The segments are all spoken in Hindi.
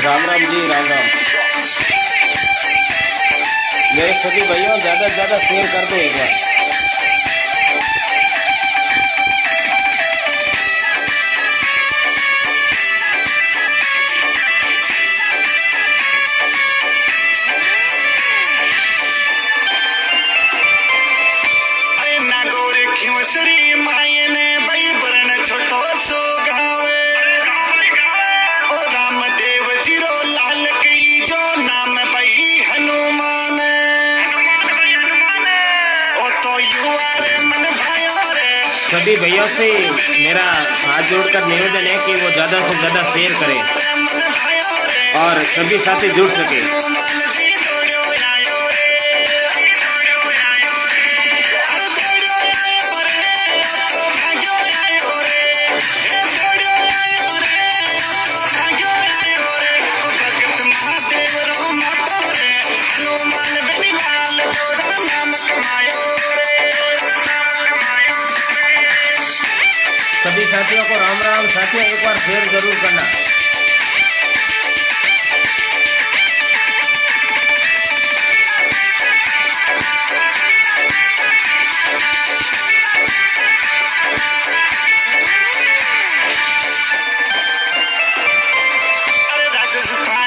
राम राम जी, राम राम। मेरे सभी भाइयों ज़्यादा से ज़्यादा शेयर कर दो एक बार। सभी भैया से मेरा हाथ जोड़कर निवेदन है कि वो ज़्यादा से ज़्यादा शेयर करें और सभी साथी जुड़ सके। सभी साथियों को राम राम। साथियों एक बार शेयर जरूर करना।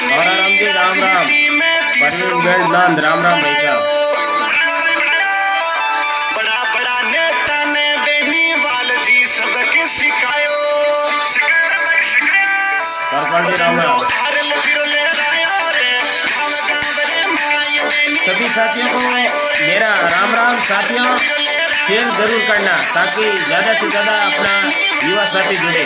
और राम जी, राम राम। परवीन बेल्ट राम राम भाई साहब। राम राम। सभी साथियों को मेरा राम राम। साथियों शेयर जरूर करना ताकि ज़्यादा से ज़्यादा अपना युवा साथी जुड़े।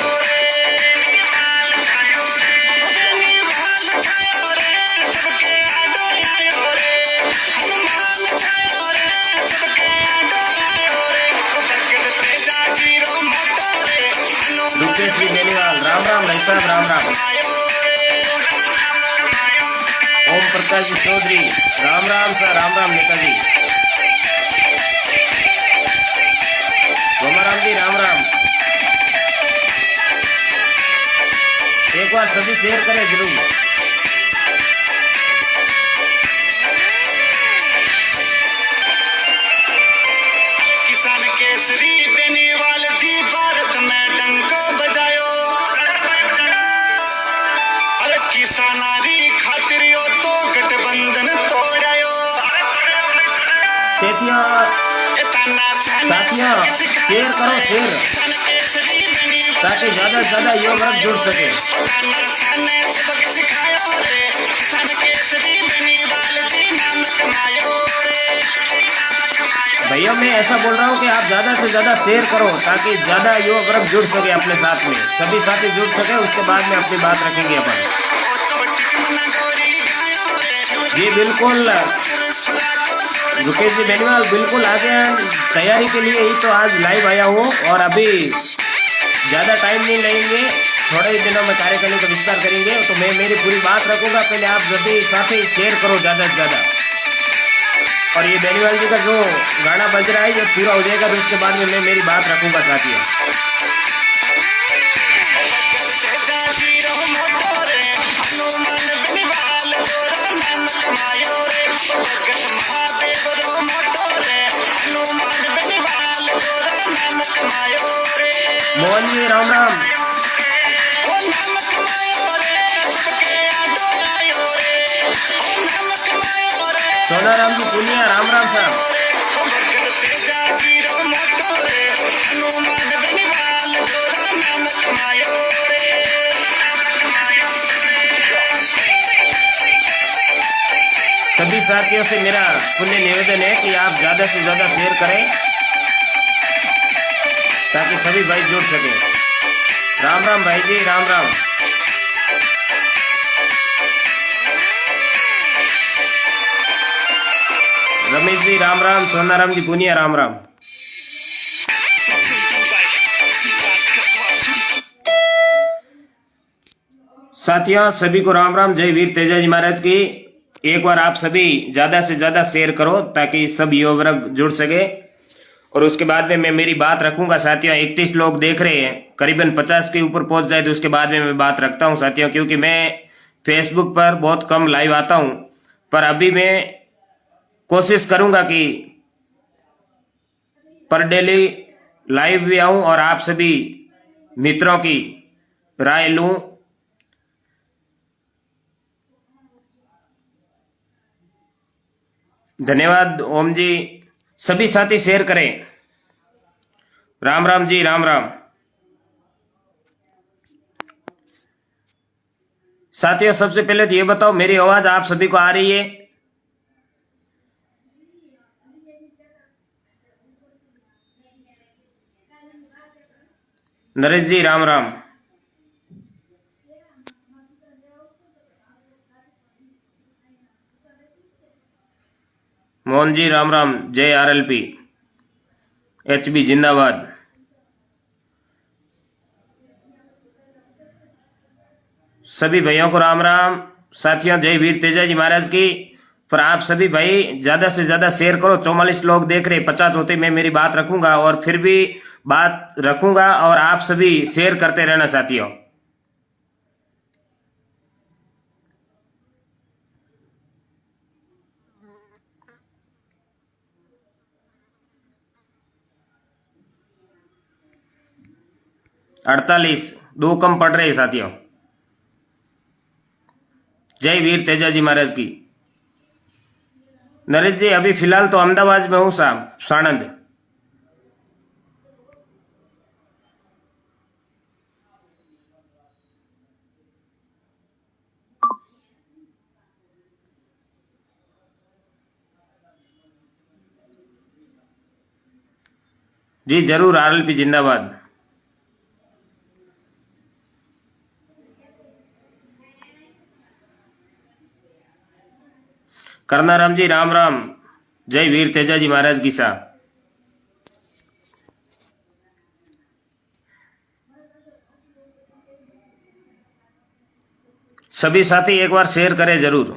रुपेश जी बेनीवाल राम राम भाई साहब, राम राम। ओम प्रकाश जी चौधरी राम राम सर, राम राम नेताजी। गोमाराम जी राम राम। एक बार सभी शेयर करें जरूर। किसान केसरी बेनीवाल जी भारत में डंको बजायो। अरे किसानारी खातिर तो गठबंधन तोड़ायो। साथियों शेयर करो, शेयर ताकि ज्यादा से ज्यादा युवा वर्ग जुड़ सके। भैया मैं ऐसा बोल रहा हूँ कि आप ज्यादा से ज्यादा शेयर करो ताकि ज्यादा युवा वर्ग जुड़ सके अपने साथ में, सभी साथी जुड़ सके। उसके बाद में अपनी बात रखेंगे अपन। जी बिल्कुल रुकेश जी बेनीवाल, बिल्कुल आगे तैयारी के लिए ही तो आज लाइव आया हूँ और अभी ज़्यादा टाइम नहीं लेंगे, थोड़े ही दिनों में कार्यक्रम का विस्तार करेंगे। तो मैं मेरी पूरी बात रखूंगा। पहले आप सभी साथी शेयर करो ज़्यादा से ज़्यादा। और ये बेनीवाल जी का जो गाना बज रहा है ये पूरा हो जाएगा तो उसके बाद में मैं मेरी बात रखूंगा साथियों। मोहन जी राम राम। सोनाराम जी पुनिया राम राम साहब। सभी साथियों से मेरा पुण्य निवेदन है कि आप ज्यादा से ज्यादा शेयर करें ताकि सभी भाई जुड़ सके। राम राम भाई जी, राम राम। रमेश जी राम राम। सोनाराम जी पुनिया राम राम। साथियों सभी को राम राम। जय वीर तेजाजी महाराज की। एक बार आप सभी ज्यादा से ज्यादा शेयर करो ताकि सब युवा वर्ग जुड़ सके और उसके बाद में मैं मेरी बात रखूंगा। साथियों 31 लोग देख रहे हैं, करीबन 50 के ऊपर पहुंच जाए तो उसके बाद में मैं बात रखता हूं साथियों, क्योंकि मैं फेसबुक पर बहुत कम लाइव आता हूं, पर अभी मैं कोशिश करूंगा कि पर डेली लाइव भी आऊं और आप सभी मित्रों की राय लूं। धन्यवाद ओम जी। सभी साथी शेयर करें। राम राम जी, राम राम। साथियों, सबसे पहले तो ये बताओ, मेरी आवाज आप सभी को आ रही है? नरेश जी, राम राम। मोहन जी, राम राम। जय आरएलपी। एचबी जिंदाबाद। सभी भाइयों को राम राम। साथियों, जय वीर तेजा जी महाराज की। पर आप सभी भाई ज्यादा से ज्यादा शेयर करो। 44 लोग देख रहे, 50 होते मैं मेरी बात रखूंगा, और फिर भी बात रखूंगा, और आप सभी शेयर करते रहना साथियों। अड़तालीस, 2 कम पड़ रहे साथियों। जय वीर तेजा जी महाराज की। नरेश जी, अभी फिलहाल तो अहमदाबाद में हूं साहब, साणंद। जी जरूर, आरएलपी जिंदाबाद। करनाराम जी, राम राम। जय वीर तेजा जी महाराज की साहब। सभी साथी एक बार शेयर करें जरूर।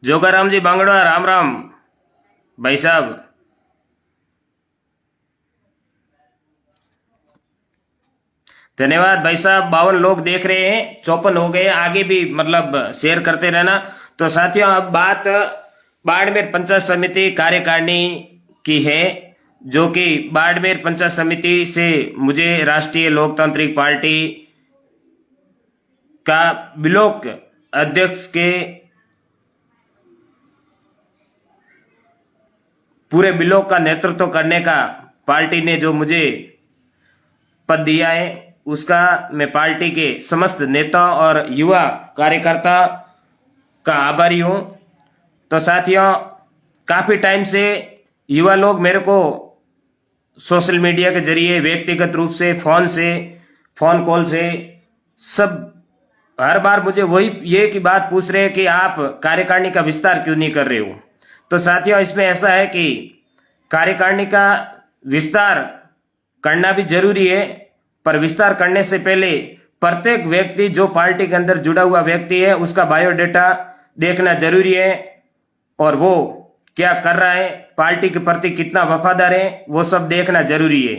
जोगाराम जी बांगड़ा, राम राम भाई साहब। धन्यवाद भाई साहब। 52 लोग देख रहे हैं, 54 हो गए, आगे भी मतलब शेयर करते रहना। तो साथियों, अब बात बाड़मेर पंचायत समिति कार्यकारिणी की है, जो कि बाड़मेर पंचायत समिति से मुझे राष्ट्रीय लोकतांत्रिक पार्टी का ब्लॉक अध्यक्ष के पूरे ब्लॉक का नेतृत्व करने का पार्टी ने जो मुझे पद दिया है, उसका मैं पार्टी के समस्त नेता और युवा कार्यकर्ता का आभारी हूं। तो साथियों, काफी टाइम से युवा लोग मेरे को सोशल मीडिया के जरिए, व्यक्तिगत रूप से, फोन कॉल से, सब हर बार मुझे वही ये की बात पूछ रहे हैं कि आप कार्यकारिणी का विस्तार क्यों नहीं कर रहे हो। तो साथियों, इसमें ऐसा है कि कार्यकारिणी का विस्तार करना भी जरूरी है, पर विस्तार करने से पहले प्रत्येक व्यक्ति, जो पार्टी के अंदर जुड़ा हुआ व्यक्ति है, उसका बायोडेटा देखना जरूरी है, और वो क्या कर रहा है, पार्टी के प्रति कितना वफादार है, वो सब देखना जरूरी है।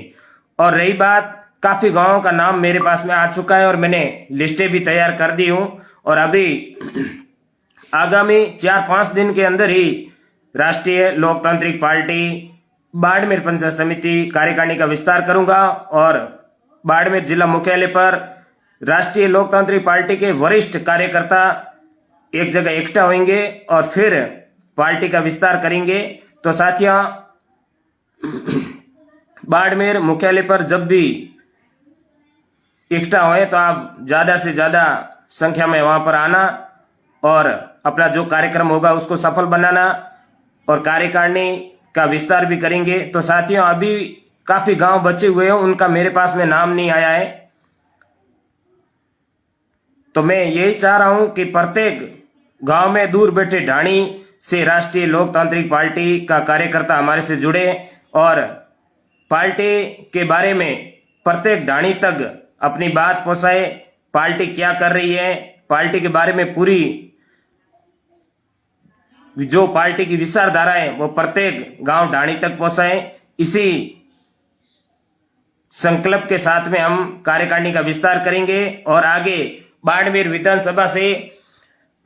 और रही बात, काफी गांवों का नाम मेरे पास में आ चुका है और मैंने लिस्टें भी तैयार कर दी हूं, और अभी आगामी 4-5 दिन के अंदर ही राष्ट्रीय लोकतांत्रिक पार्टी बाड़मेर पंचायत समिति कार्यकारिणी का विस्तार करूंगा, और बाड़मेर जिला मुख्यालय पर राष्ट्रीय लोकतांत्रिक पार्टी के वरिष्ठ कार्यकर्ता एक जगह इकट्ठा होंगे और फिर पार्टी का विस्तार करेंगे। तो साथियों, बाड़मेर मुख्यालय पर जब भी इकट्ठा होए तो आप ज्यादा से ज्यादा संख्या में वहां पर आना, और अपना जो कार्यक्रम होगा उसको सफल बनाना, और कार्यकारिणी का विस्तार भी करेंगे। तो साथियों, अभी काफी गांव बचे हुए हैं, उनका मेरे पास में नाम नहीं आया है। तो मैं यही चाह रहा हूं कि प्रत्येक गांव में दूर बैठे ढाणी से राष्ट्रीय लोकतांत्रिक पार्टी का कार्यकर्ता हमारे से जुड़े, और पार्टी के बारे में प्रत्येक ढाणी तक अपनी बात पहुंचाए। पार्टी क्या कर रही है, पार्टी के बारे में पूरी जो पार्टी की विचारधारा है वो प्रत्येक गांव ढाणी तक पहुंचाए। इसी संकल्प के साथ में हम कार्यकारिणी का विस्तार करेंगे, और आगे बाड़मेर विधानसभा से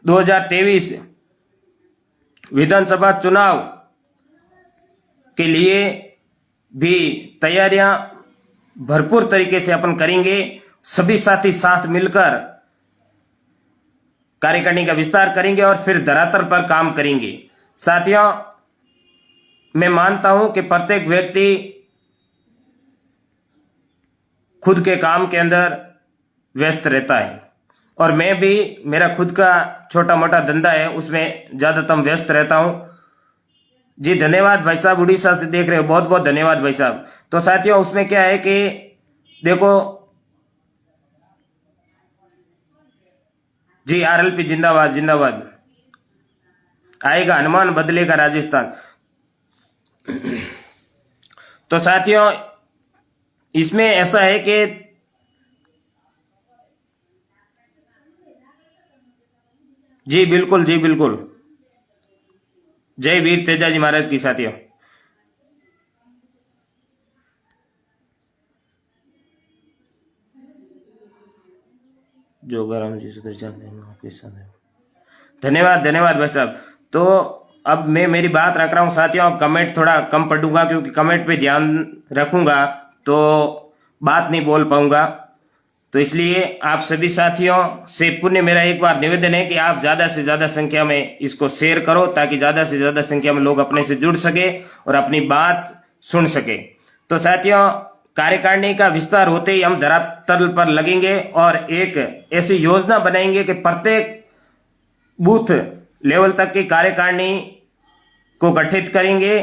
2023 विधानसभा चुनाव के लिए भी तैयारियां भरपूर तरीके से अपन करेंगे। सभी साथी साथ मिलकर कार्यकारिणी का विस्तार करेंगे और फिर धरातल पर काम करेंगे। साथियों, मैं मानता हूं कि प्रत्येक व्यक्ति खुद के काम के अंदर व्यस्त रहता है और मैं भी, मेरा खुद का छोटा मोटा धंधा है, उसमें ज्यादातर व्यस्त रहता हूं। जी धन्यवाद भाई साहब, उड़ीसा से देख रहे हो, बहुत बहुत धन्यवाद भाई साहब। तो साथियों, उसमें क्या है कि देखो जी, आरएलपी जिंदाबाद जिंदाबाद, आएगा हनुमान, बदलेगा राजस्थान। तो साथियों, इसमें ऐसा है कि जी बिल्कुल, जी बिल्कुल, जय वीर तेजाजी महाराज की। साथियों, जो गरम जी सुधर आपके साथ है। धन्यवाद धन्यवाद भाई साहब। तो अब मैं मेरी बात रख रहा हूं साथियों, कमेंट थोड़ा कम पढ़ूंगा क्योंकि कमेंट पे ध्यान रखूंगा तो बात नहीं बोल पाऊंगा। तो इसलिए आप सभी साथियों से पुण्य मेरा एक बार निवेदन है कि आप ज्यादा से ज्यादा संख्या में इसको शेयर करो ताकि ज्यादा से ज्यादा संख्या में लोग अपने से जुड़ सके और अपनी बात सुन सके। तो साथियों, कार्यकारिणी का विस्तार होते ही हम धरातल पर लगेंगे और एक ऐसी योजना बनाएंगे कि प्रत्येक बूथ लेवल तक की कार्यकारिणी को गठित करेंगे।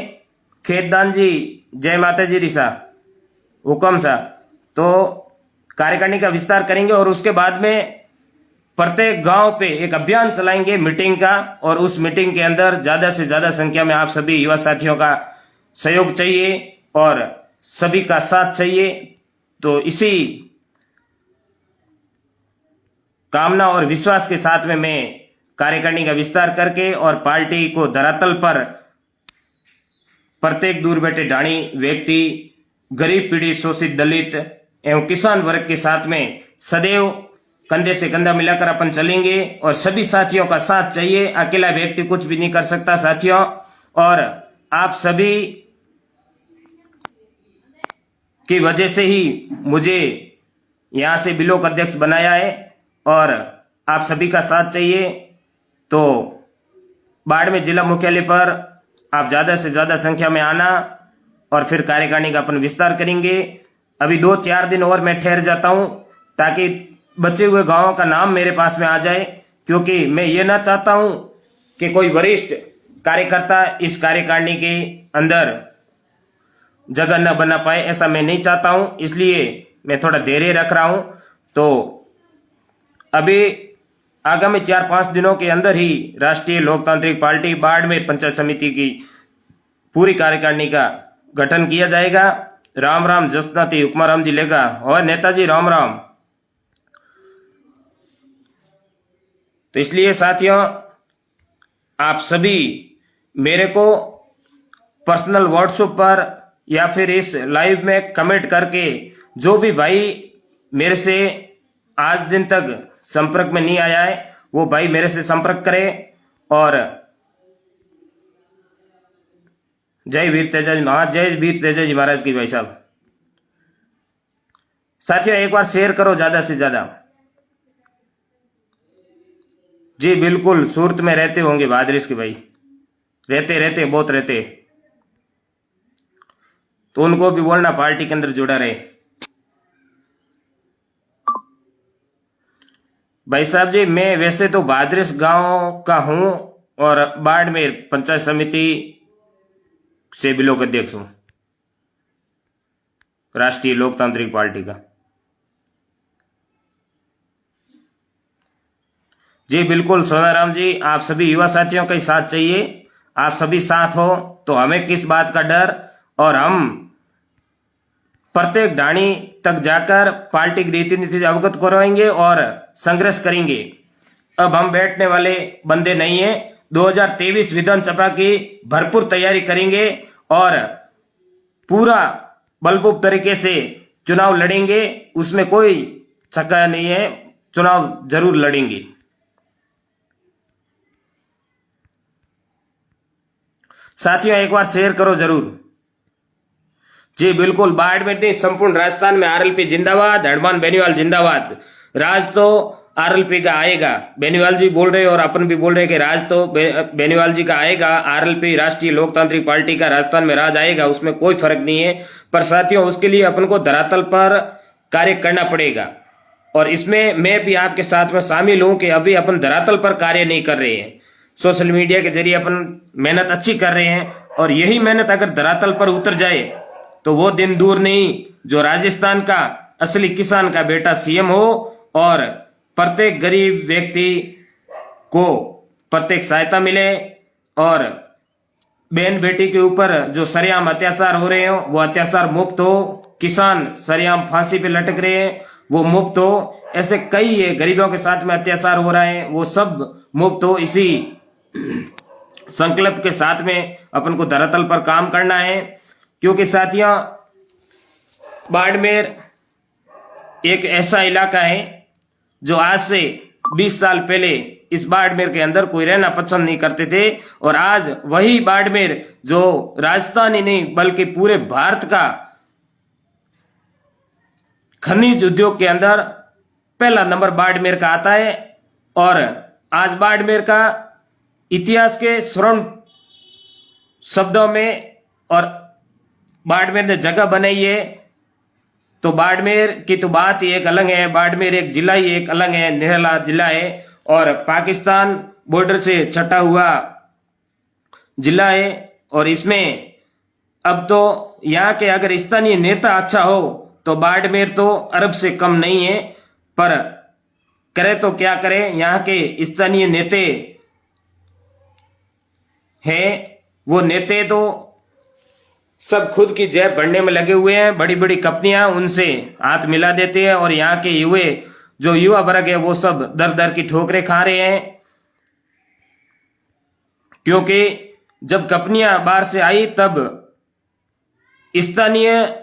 खेतदान जी, जय माता जी रिसा, हुक्म सा। तो कार्यकारिणी का विस्तार करेंगे और उसके बाद में प्रत्येक गांव पे एक अभियान चलाएंगे मीटिंग का, और उस मीटिंग के अंदर ज्यादा से ज्यादा संख्या में आप सभी युवा साथियों का सहयोग चाहिए और सभी का साथ चाहिए। तो इसी कामना और विश्वास के साथ में मैं कार्यकारिणी का विस्तार करके और पार्टी को धरातल पर प्रत्येक दूर बैठे ढाणी व्यक्ति, गरीब पीड़ित, शोषित, दलित एवं किसान वर्ग के साथ में सदैव कंधे से कंधा मिलाकर अपन चलेंगे और सभी साथियों का साथ चाहिए। अकेला व्यक्ति कुछ भी नहीं कर सकता साथियों। और आप सभी की वजह से ही मुझे यहां से ब्लॉक अध्यक्ष बनाया है और आप सभी का साथ चाहिए। तो बाड़मेर जिला मुख्यालय पर आप ज्यादा से ज्यादा संख्या में आना और फिर कार्यकारिणी का अपन विस्तार करेंगे। अभी 2-4 दिन और मैं ठहर जाता हूं ताकि बचे हुए गांवों का नाम मेरे पास में आ जाए, क्योंकि मैं ये ना चाहता हूं कि कोई वरिष्ठ कार्यकर्ता इस कार्यकारिणी के अंदर जगह न बना पाए, ऐसा मैं नहीं चाहता हूं। इसलिए मैं थोड़ा धैर्य रख रहा हूं। तो अभी आगामी 4-5 दिनों के अंदर ही राष्ट्रीय लोकतांत्रिक पार्टी बाड़मेर पंचायत समिति की पूरी कार्यकारिणी का गठन किया जाएगा। राम राम जसनाती हुक्मा राम जी लेगा और नेताजी राम राम। तो इसलिए साथियों, आप सभी मेरे को पर्सनल व्हाट्सएप पर या फिर इस लाइव में कमेंट करके, जो भी भाई मेरे से आज दिन तक संपर्क में नहीं आया है वो भाई मेरे से संपर्क करे। और जय वीर तेजा जी, हाँ जय वीर तेजा जी महाराज की भाई साहब। साथियों, एक बार शेयर करो ज्यादा से ज्यादा। जी बिल्कुल, सूरत में रहते होंगे भादरिस के भाई, रहते बहुत रहते, तो उनको भी बोलना पार्टी के अंदर जुड़ा रहे। भाई साहब जी, मैं वैसे तो भादरिस गांव का हूं और बाड़मेर पंचायत समिति से ब्लॉक अध्यक्ष हूं राष्ट्रीय लोकतांत्रिक पार्टी का। जी बिल्कुल सोनाराम जी, आप सभी युवा साथियों का ही साथ चाहिए। आप सभी साथ हो तो हमें किस बात का डर, और हम प्रत्येक ढाणी तक जाकर पार्टी की रीति नीति अवगत करवाएंगे और संघर्ष करेंगे। अब हम बैठने वाले बंदे नहीं है। 2023 विधानसभा की भरपूर तैयारी करेंगे और पूरा बलबूब तरीके से चुनाव लड़ेंगे। उसमें कोई छक्का नहीं है, चुनाव जरूर लड़ेंगे। साथियों एक बार शेयर करो जरूर। जी बिल्कुल, बाड़मेर नहीं संपूर्ण राजस्थान में आरएलपी जिंदाबाद, हनुमान बेनीवाल जिंदाबाद। राज तो आरएलपी का आएगा, बेनीवाल जी बोल रहे और अपन भी बोल रहे कि राज तो बेनीवाल जी का आएगा। आरएलपी राष्ट्रीय लोकतांत्रिक पार्टी का राजस्थान में राज आएगा, उसमें कोई फर्क नहीं है। पर साथियों उसके लिए अपन को धरातल पर कार्य करना पड़ेगा और इसमें मैं भी आपके साथ में शामिल हूं कि अभी अपन धरातल पर कार्य नहीं कर रहे हैं। सोशल मीडिया के जरिए अपन मेहनत अच्छी कर रहे हैं और यही मेहनत अगर धरातल पर उतर जाए तो वो दिन दूर नहीं जो राजस्थान का असली किसान का बेटा सीएम हो और प्रत्येक गरीब व्यक्ति को प्रत्येक सहायता मिले और बहन बेटी के ऊपर जो सरेआम अत्याचार हो रहे हो वो अत्याचार मुक्त हो, किसान सरेआम फांसी पे लटक रहे हैं वो मुक्त हो, ऐसे कई गरीबों के साथ में अत्याचार हो रहा है वो सब मुक्त हो। इसी संकल्प के साथ में अपन को धरातल पर काम करना है, क्योंकि साथियों बाड़मेर एक ऐसा इलाका है जो आज से 20 साल पहले इस बाड़मेर के अंदर कोई रहना पसंद नहीं करते थे और आज वही बाड़मेर जो राजस्थान ही नहीं बल्कि पूरे भारत का खनिज उद्योग के अंदर पहला नंबर बाड़मेर का आता है। और आज बाड़मेर का इतिहास के स्वर्ण शब्दों में और बाड़मेर ने जगह बनाई है, तो बाड़मेर की तो बात ही एक अलग है। बाड़मेर एक जिला ही एक अलग है, निराला जिला है और पाकिस्तान बॉर्डर से छटा हुआ जिला है। और इसमें अब तो यहाँ के अगर स्थानीय नेता अच्छा हो तो बाड़मेर तो अरब से कम नहीं है, पर करे तो क्या करे, यहाँ के स्थानीय नेते हैं वो नेते तो सब खुद की जेब भरने में लगे हुए हैं। बड़ी बड़ी कंपनियां उनसे हाथ मिला देते हैं और यहाँ के जो युवा वर्ग है वो सब दर दर की ठोकरें खा रहे हैं, क्योंकि जब कंपनियां बाहर से आई तब स्थानीय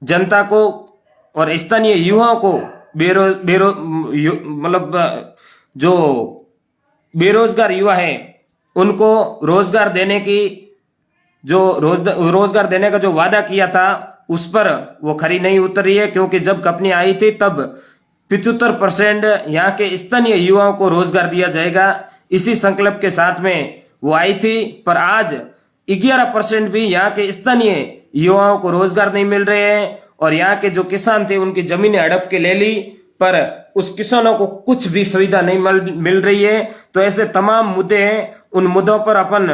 जनता को और स्थानीय युवाओं को जो बेरोजगार युवा है उनको रोजगार देने की जो रोजगार देने का जो वादा किया था उस पर वो खरी नहीं उतर रही है, क्योंकि जब कंपनी आई थी तब 75% यहाँ के स्थानीय युवाओं को रोजगार दिया जाएगा, इसी संकल्प के साथ में वो आई थी। पर आज 11% भी यहाँ के स्थानीय युवाओं को रोजगार नहीं मिल रहे हैं और यहाँ के जो किसान थे उनकी जमीनें हड़प के ले ली, पर उस किसानों को कुछ भी सुविधा नहीं मिल रही है। तो ऐसे तमाम मुद्दे हैं, उन मुद्दों पर अपन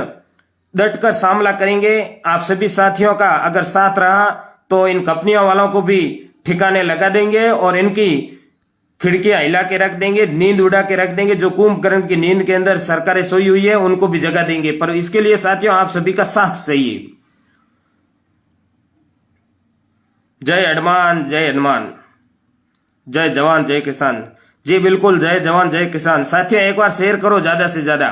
डटकर सामना करेंगे। आप सभी साथियों का अगर साथ रहा तो इन कंपनियों वालों को भी ठिकाने लगा देंगे और इनकी खिड़कियां हिला के रख देंगे, नींद उड़ा के रख देंगे। जो कुंभकर्ण की नींद के अंदर सरकारें सोई हुई है उनको भी जगा देंगे, पर इसके लिए साथियों आप सभी का साथ चाहिए। जय हनुमान, जय हनुमान, जय जवान जय किसान। जी बिल्कुल, जय जवान जय किसान। साथियों एक बार शेयर करो ज्यादा से ज्यादा।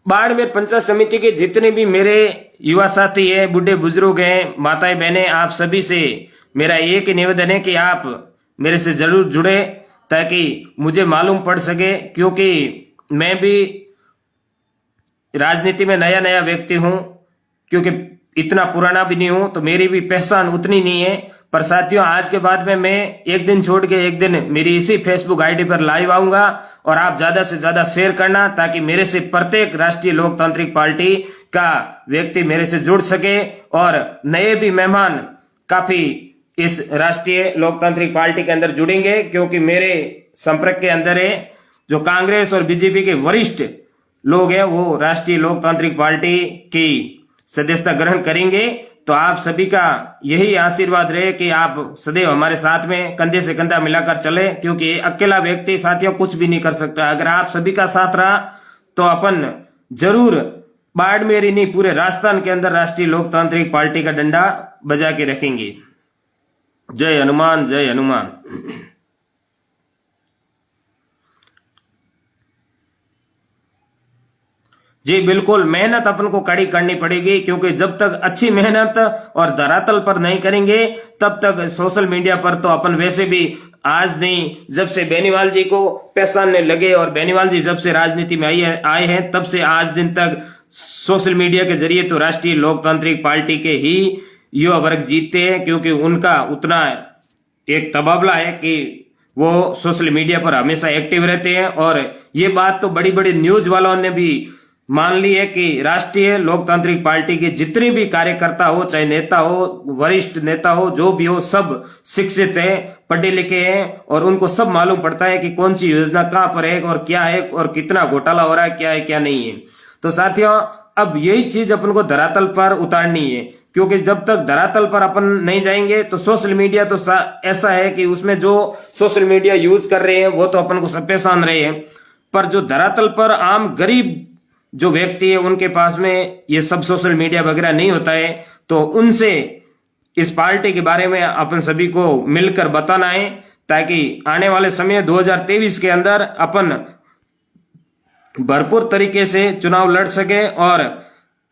बाड़मेर पंचायत समिति के जितने भी मेरे युवा साथी हैं, बूढ़े बुजुर्ग हैं, माताएं बहनें, आप सभी से मेरा एक ही निवेदन है कि आप मेरे से जरूर जुड़े ताकि मुझे मालूम पड़ सके, क्योंकि मैं भी राजनीति में नया नया व्यक्ति हूं, क्योंकि इतना पुराना भी नहीं हूं, तो मेरी भी पहचान उतनी नहीं है। पर साथियों आज के बाद में मैं एक दिन छोड़ के एक दिन मेरी इसी फेसबुक आईडी पर लाइव आऊंगा और आप ज्यादा से ज्यादा शेयर करना ताकि मेरे से प्रत्येक राष्ट्रीय लोकतांत्रिक पार्टी का व्यक्ति मेरे से जुड़ सके और नए भी मेहमान काफी इस राष्ट्रीय लोकतांत्रिक पार्टी के अंदर जुड़ेंगे, क्योंकि मेरे संपर्क के अंदर है जो कांग्रेस और बीजेपी के वरिष्ठ लोग हैं वो राष्ट्रीय लोकतांत्रिक पार्टी की सदस्यता ग्रहण करेंगे। तो आप सभी का यही आशीर्वाद रहे कि आप सदैव हमारे साथ में कंधे से कंधा मिलाकर चले, क्योंकि अकेला व्यक्ति साथियों कुछ भी नहीं कर सकता। अगर आप सभी का साथ रहा तो अपन जरूर बाड़मेर ही नहीं पूरे राजस्थान के अंदर राष्ट्रीय लोकतांत्रिक पार्टी का डंडा बजा के रखेंगे। जय हनुमान, जय हनुमान। जी बिल्कुल, मेहनत अपन को कड़ी करनी पड़ेगी, क्योंकि जब तक अच्छी मेहनत और धरातल पर नहीं करेंगे तब तक सोशल मीडिया पर तो अपन वैसे भी आज नहीं, जब से बेनीवाल जी को पहचानने लगे और बेनीवाल जी जब से राजनीति में आए हैं तब से आज दिन तक सोशल मीडिया के जरिए तो राष्ट्रीय लोकतांत्रिक पार्टी के ही युवा वर्ग जीतते हैं, क्योंकि उनका उतना एक तबादला है कि वो सोशल मीडिया पर हमेशा एक्टिव रहते हैं। और ये बात तो बड़ी बड़ी न्यूज वालों ने भी मान ली है कि राष्ट्रीय लोकतांत्रिक पार्टी के जितने भी कार्यकर्ता हो, चाहे नेता हो, वरिष्ठ नेता हो, जो भी हो, सब शिक्षित हैं, पढ़े लिखे हैं और उनको सब मालूम पड़ता है कि कौन सी योजना कहां पर है और क्या है और कितना घोटाला हो रहा है, क्या है क्या नहीं है। तो साथियों, अब यही चीज अपन को धरातल पर उतारनी है, क्योंकि जब तक धरातल पर अपन नहीं जाएंगे तो सोशल मीडिया तो ऐसा है कि उसमें जो सोशल मीडिया यूज कर रहे हैं वो तो अपन को सब पहचान रहे हैं, पर जो धरातल पर आम गरीब जो व्यक्ति है उनके पास में ये सब सोशल मीडिया वगैरह नहीं होता है, तो उनसे इस पार्टी के बारे में अपन सभी को मिलकर बताना है, ताकि आने वाले समय 2023 के अंदर अपन भरपूर तरीके से चुनाव लड़ सके और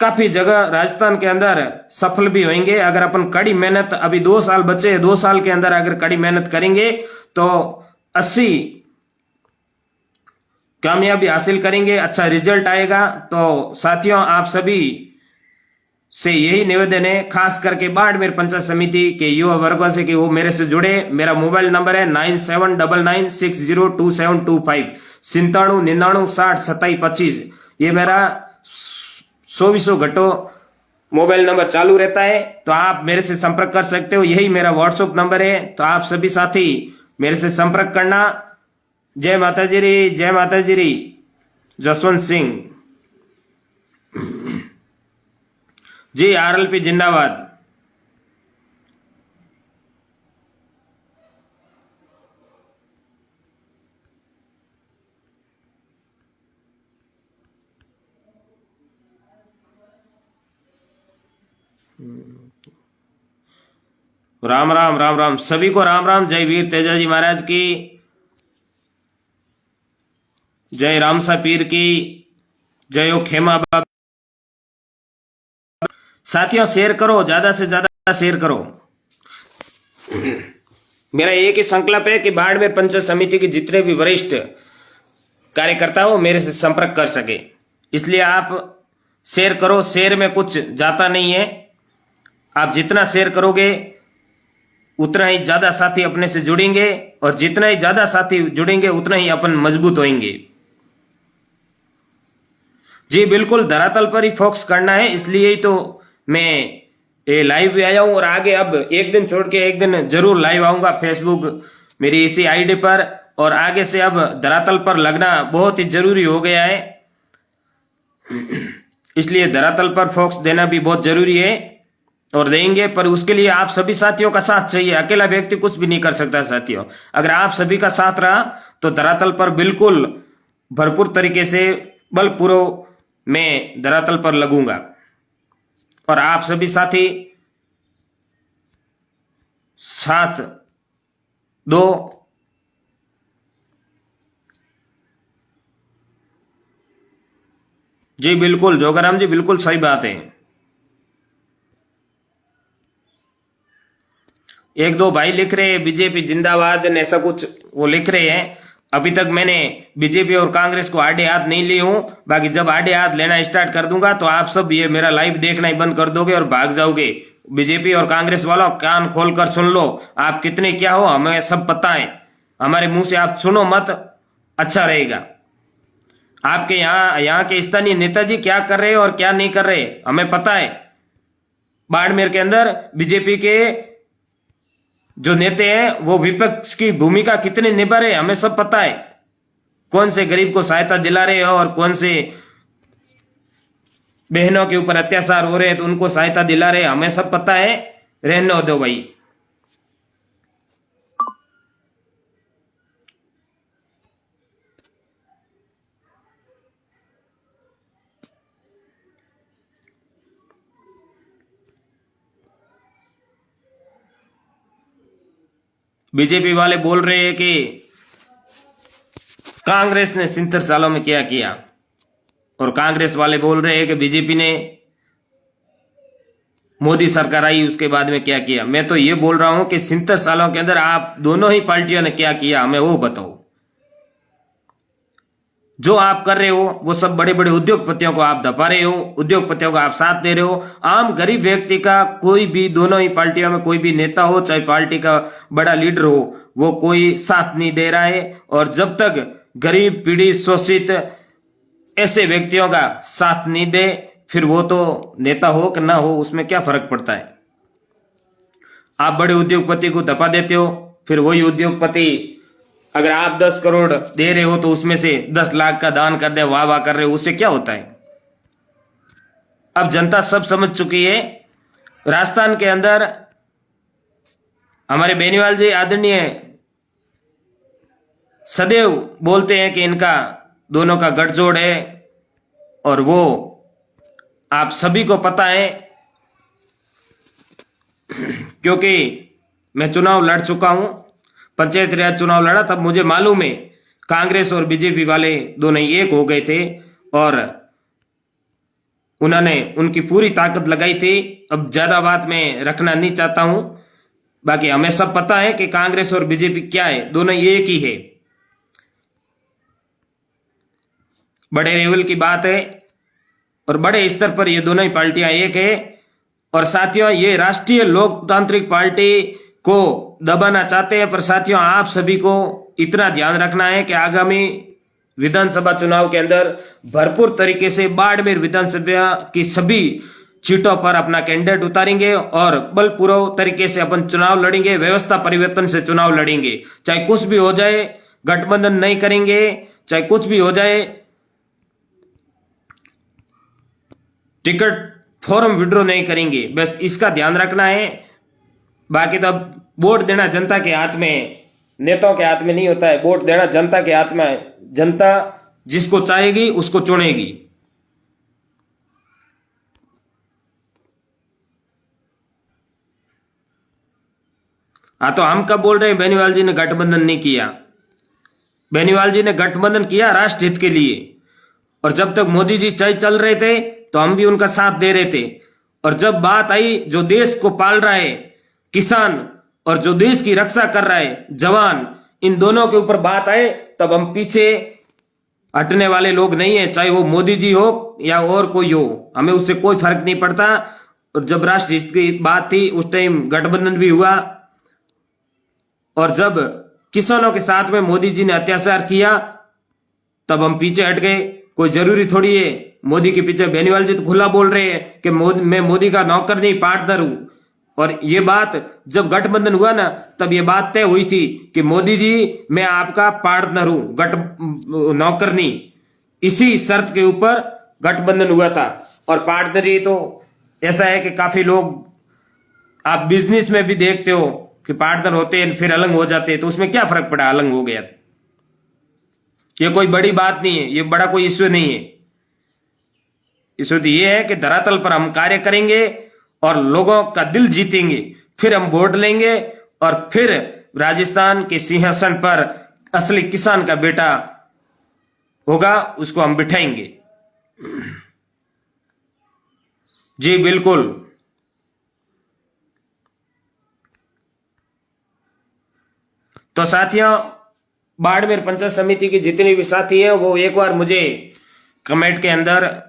काफी जगह राजस्थान के अंदर सफल भी होंगे। अगर अपन कड़ी मेहनत, अभी 2 साल बचे, 2 साल के अंदर अगर कड़ी मेहनत करेंगे तो 80 कामयाबी हासिल करेंगे, अच्छा रिजल्ट आएगा। तो साथियों, आप सभी से यही निवेदन है, खास करके बाड़मेर पंचायत समिति के युवा वर्गों से, कि वो मेरे से जुड़े। मेरा मोबाइल नंबर है 9799602725 9799602725। ये मेरा 24 घंटों मोबाइल नंबर चालू रहता है, तो आप मेरे से संपर्क कर सकते हो। यही मेरा व्हाट्सएप नंबर है, तो आप सभी साथी मेरे से संपर्क करना। जय माता जी री, जय माता जी री। जसवंत सिंह जी, आरएलपी जिंदाबाद। राम राम, राम राम, सभी को राम राम। जय वीर तेजाजी महाराज की, जय रामसा पीर की, जय ओ खेमा बाबा। साथियों, शेयर करो, ज्यादा से ज्यादा शेयर करो। मेरा एक ही संकल्प है कि बाड़मेर पंचायत समिति के जितने भी वरिष्ठ कार्यकर्ता हो मेरे से संपर्क कर सके, इसलिए आप शेयर करो। शेयर में कुछ जाता नहीं है, आप जितना शेयर करोगे उतना ही ज्यादा साथी अपने से जुड़ेंगे, और जितना ही ज्यादा साथी जुड़ेंगे उतना ही अपन मजबूत होंगे। जी बिल्कुल, धरातल पर ही फोकस करना है, इसलिए ही तो मैं ये लाइव भी आया हूं। और आगे अब एक दिन छोड़ के एक दिन जरूर लाइव आऊंगा फेसबुक मेरी इसी आईडी पर। और आगे से अब धरातल पर लगना बहुत ही जरूरी हो गया है, इसलिए धरातल पर फोकस देना भी बहुत जरूरी है और देंगे। पर उसके लिए आप सभी साथियों का साथ चाहिए, अकेला व्यक्ति कुछ भी नहीं कर सकता साथियों। अगर आप सभी का साथ रहा तो धरातल पर बिल्कुल भरपूर तरीके से बलपूर्वक मैं धरातल पर लगूंगा। और आप सभी साथी साथ दो। जी बिल्कुल जोगाराम जी, बिल्कुल सही बात है। एक दो भाई लिख रहे हैं बीजेपी जिंदाबाद ने, ऐसा कुछ वो लिख रहे हैं। अभी तक मैंने बीजेपी और कांग्रेस को आड़े हाथ नहीं लिए हूं, बाकी जब आड़े हाथ लेना स्टार्ट कर दूंगा तो आप सब ये मेरा लाइव देखना ही बंद कर दोगे और भाग जाओगे। बीजेपी और कांग्रेस वालों, कान खोलकर सुन लो, आप कितने क्या हो हमें सब पता है। हमारे मुंह से आप सुनो मत, अच्छा रहेगा। आपके यहाँ के स्थानीय नेताजी क्या कर रहे हैं और क्या नहीं कर रहे हमें पता है। बाड़मेर के अंदर बीजेपी के जो नेता हैं वो विपक्ष की भूमिका कितनी निभा रहे हमें सब पता है। कौन से गरीब को सहायता दिला रहे हो और कौन से बहनों के ऊपर अत्याचार हो रहे हैं तो उनको सहायता दिला रहे हमें सब पता है। रहने दो भाई। बीजेपी वाले बोल रहे हैं कि कांग्रेस ने 70 सालों में क्या किया। और कांग्रेस वाले बोल रहे हैं कि बीजेपी ने मोदी सरकार आई उसके बाद में क्या किया। मैं तो ये बोल रहा हूं कि 70 सालों के अंदर आप दोनों ही पार्टियों ने क्या किया हमें वो बताओ। जो आप कर रहे हो वो सब बड़े बड़े उद्योगपतियों को आप दबा रहे हो, उद्योगपतियों को आप साथ दे रहे हो। आम गरीब व्यक्ति का कोई भी, दोनों ही पार्टियों में कोई भी नेता हो चाहे पार्टी का बड़ा लीडर हो, वो कोई साथ नहीं दे रहा है। और जब तक गरीब पीड़ित शोषित ऐसे व्यक्तियों का साथ नहीं दे, फिर वो तो नेता हो कि ना हो उसमें क्या फर्क पड़ता है। आप बड़े उद्योगपति को दबा देते हो, फिर वही उद्योगपति अगर आप 10 करोड़ दे रहे हो तो उसमें से 10 लाख का दान कर दे, वाह वाह कर रहे हो, उससे क्या होता है। अब जनता सब समझ चुकी है। राजस्थान के अंदर हमारे बेनीवाल जी आदरणीय सदैव बोलते हैं कि इनका दोनों का गठजोड़ है, और वो आप सभी को पता है क्योंकि मैं चुनाव लड़ चुका हूं, पंचायत राज चुनाव लड़ा, तब मुझे मालूम है कांग्रेस और बीजेपी वाले दोनों एक हो गए थे और उन्होंने उनकी पूरी ताकत लगाई थी। अब ज्यादा बात मैं रखना नहीं चाहता हूं, बाकी हमें सब पता है कि कांग्रेस और बीजेपी क्या है, दोनों एक ही है। बड़े लेवल की बात है और बड़े स्तर पर ये दोनों ही पार्टियां एक है। और साथियों, ये राष्ट्रीय लोकतांत्रिक पार्टी को दबाना चाहते हैं, पर साथियों आप सभी को इतना ध्यान रखना है कि आगामी विधानसभा चुनाव के अंदर भरपूर तरीके से बाड़मेर विधानसभा की सभी सीटों पर अपना कैंडिडेट उतारेंगे और बलपूर्वक तरीके से अपन चुनाव लड़ेंगे, व्यवस्था परिवर्तन से चुनाव लड़ेंगे। चाहे कुछ भी हो जाए, गठबंधन नहीं करेंगे, चाहे कुछ भी हो जाए, टिकट फॉर्म विड्रॉ नहीं करेंगे, बस इसका ध्यान रखना है। बाकी तो अब वोट देना जनता के हाथ में, नेताओं के हाथ में नहीं होता है। वोट देना जनता के हाथ में है। जनता जिसको चाहेगी उसको चुनेगी। हाँ, तो हम कब बोल रहे हैं बेनीवाल जी ने गठबंधन नहीं किया। बेनीवाल जी ने गठबंधन किया राष्ट्र हित के लिए, और जब तक मोदी जी चल रहे थे तो हम भी उनका साथ दे रहे थे। और जब बात आई जो देश को पाल रहा है किसान और जो देश की रक्षा कर रहा है जवान, इन दोनों के ऊपर बात आए तब हम पीछे हटने वाले लोग नहीं है। चाहे वो मोदी जी हो या और कोई हो, हमें उससे कोई फर्क नहीं पड़ता। और जब राष्ट्र हित की बात थी उस टाइम गठबंधन भी हुआ, और जब किसानों के साथ में मोदी जी ने अत्याचार किया तब हम पीछे हट गए। कोई जरूरी थोड़ी है मोदी के पीछे। बेनीवाल जी तो खुला बोल रहे हैं कि मैं मोदी का नौकर नहीं पार्टनर हूं। और ये बात जब गठबंधन हुआ ना तब ये बात तय हुई थी कि मोदी जी मैं आपका पार्टनर हूं, नौकर नहीं। इसी शर्त के ऊपर गठबंधन हुआ था। और पार्टनरी तो ऐसा है कि काफी लोग आप बिजनेस में भी देखते हो कि पार्टनर होते हैं फिर अलग हो जाते हैं, तो उसमें क्या फर्क पड़ा, अलग हो गया। ये कोई बड़ी बात नहीं है, ये बड़ा कोई इश्यू नहीं है। इश्यू तो ये है कि धरातल पर हम कार्य करेंगे और लोगों का दिल जीतेंगे, फिर हम वोट लेंगे और फिर राजस्थान के सिंहासन पर असली किसान का बेटा होगा, उसको हम बिठाएंगे। जी बिल्कुल। तो साथियों, बाड़मेर पंचायत समिति की जितनी भी साथी है वो एक बार मुझे कमेंट के अंदर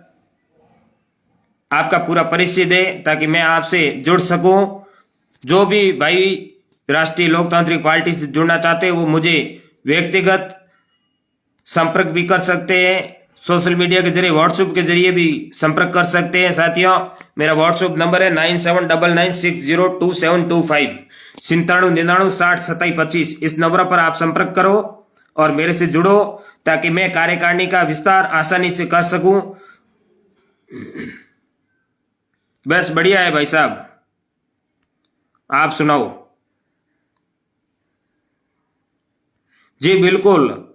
आपका पूरा परिचय दे ताकि मैं आपसे जुड़ सकूं। जो भी भाई राष्ट्रीय लोकतांत्रिक पार्टी से जुड़ना चाहते हैं वो मुझे व्यक्तिगत संपर्क भी कर सकते हैं, सोशल मीडिया के जरिए, व्हाट्सएप के जरिए भी संपर्क कर सकते हैं। साथियों, मेरा व्हाट्सएप नंबर है 9799602725 9799602725। इस नंबर पर आप संपर्क करो और मेरे से जुड़ो ताकि मैं कार्यकारिणी का विस्तार आसानी से कर सकूं। बस बढ़िया है भाई साहब, आप सुनाओ। जी बिल्कुल,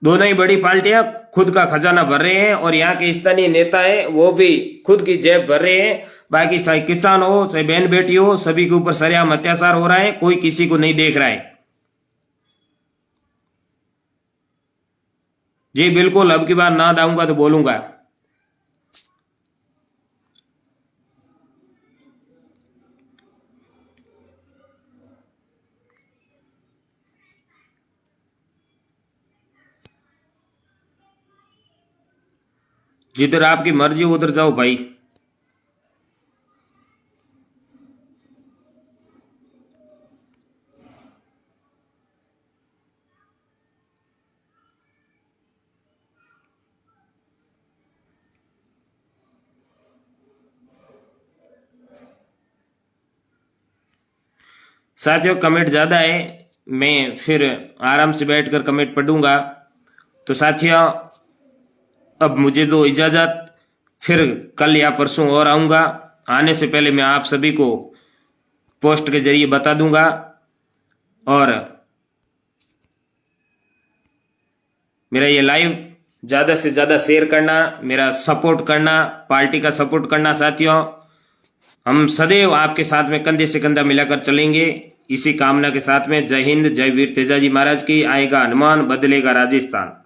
दोनों ही बड़ी पार्टियां खुद का खजाना भर रहे हैं और यहाँ के स्थानीय नेता है वो भी खुद की जेब भर रहे हैं। बाकी चाहे किसान हो चाहे बहन बेटी हो, सभी के ऊपर सरेआम अत्याचार हो रहा है, कोई किसी को नहीं देख रहा है। जी बिल्कुल, अब की बार ना आऊंगा तो बोलूंगा। जिधर आपकी मर्जी उधर जाओ भाई। साथियों कमेंट ज्यादा है, मैं फिर आराम से बैठकर कमेंट पढ़ूंगा। तो साथियों अब मुझे दो इजाजत, फिर कल या परसों और आऊंगा। आने से पहले मैं आप सभी को पोस्ट के जरिए बता दूंगा। और मेरा ये लाइव ज्यादा से ज्यादा शेयर करना, मेरा सपोर्ट करना, पार्टी का सपोर्ट करना। साथियों हम सदैव आपके साथ में कंधे से कंधा मिलाकर चलेंगे, इसी कामना के साथ में। जय हिंद, जय वीर तेजाजी महाराज की। आएगा हनुमान, बदलेगा राजस्थान।